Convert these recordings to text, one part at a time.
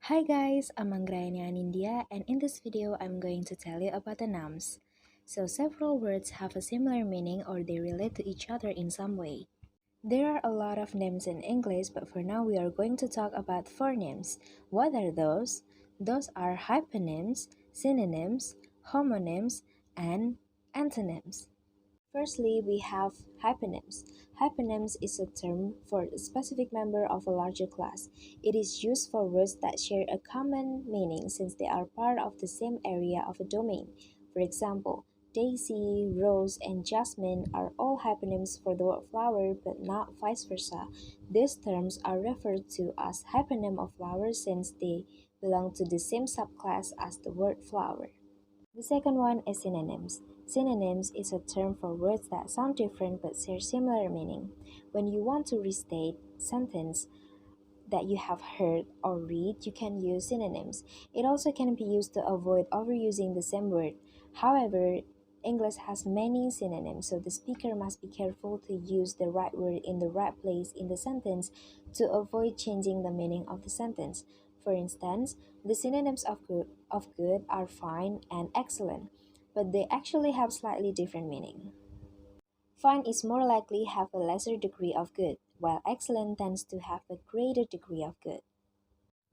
Hi guys, I'm Anggraini Anindya, and in this video I'm going to tell you about the nouns. So several words have a similar meaning or they relate to each other in some way. There are a lot of names in English, but for now we are going to talk about four names. What are those? Those are hyponyms, synonyms, homonyms, and antonyms. Firstly, we have hyponyms. Hyponyms is a term for a specific member of a larger class. It is used for words that share a common meaning since they are part of the same area of a domain. For example, daisy, rose, and jasmine are all hyponyms for the word flower, but not vice versa. These terms are referred to as hyponym of flowers since they belong to the same subclass as the word flower. The second one is synonyms. Synonyms is a term for words that sound different but share similar meaning. When you want to restate sentence that you have heard or read, you can use synonyms. It also can be used to avoid overusing the same word. However, English has many synonyms, so the speaker must be careful to use the right word in the right place in the sentence to avoid changing the meaning of the sentence. For instance, the synonyms of good are fine and excellent, but they actually have slightly different meaning. Fine is more likely have a lesser degree of good, while excellent tends to have a greater degree of good.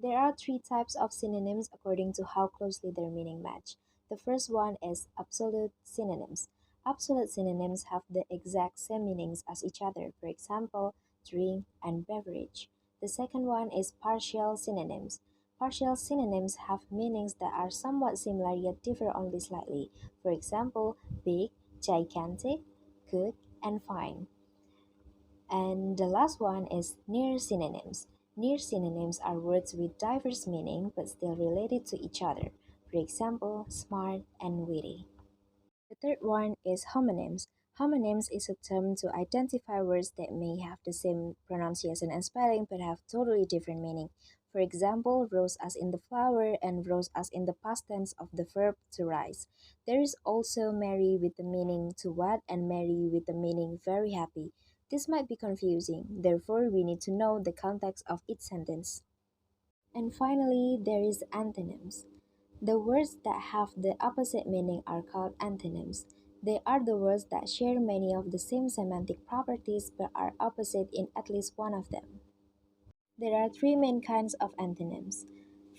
There are three types of synonyms according to how closely their meaning match. The first one is absolute synonyms. Absolute synonyms have the exact same meanings as each other, for example, drink and beverage. The second one is partial synonyms. Partial synonyms have meanings that are somewhat similar yet differ only slightly. For example, big, gigantic, good, and fine. And the last one is near synonyms. Near synonyms are words with diverse meaning but still related to each other. For example, smart and witty. The third one is homonyms. Homonyms is a term to identify words that may have the same pronunciation and spelling but have totally different meaning. For example, rose as in the flower and rose as in the past tense of the verb to rise. There is also merry with the meaning to what and merry with the meaning very happy. This might be confusing, therefore we need to know the context of each sentence. And finally, there is antonyms. The words that have the opposite meaning are called antonyms. They are the words that share many of the same semantic properties but are opposite in at least one of them. There are three main kinds of antonyms.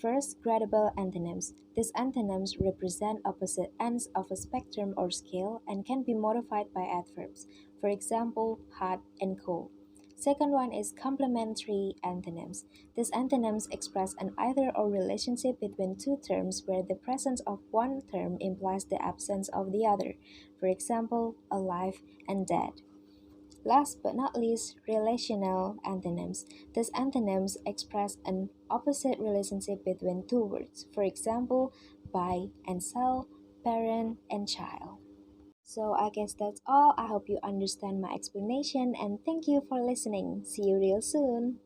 First, gradable antonyms. These antonyms represent opposite ends of a spectrum or scale and can be modified by adverbs, for example, hot and cold. Second one is complementary antonyms. These antonyms express an either-or relationship between two terms where the presence of one term implies the absence of the other, for example, alive and dead. Last but not least, relational antonyms. These antonyms express an opposite relationship between two words, for example, buy and sell, parent and child. So I guess that's all. I hope you understand my explanation and thank you for listening. See you real soon.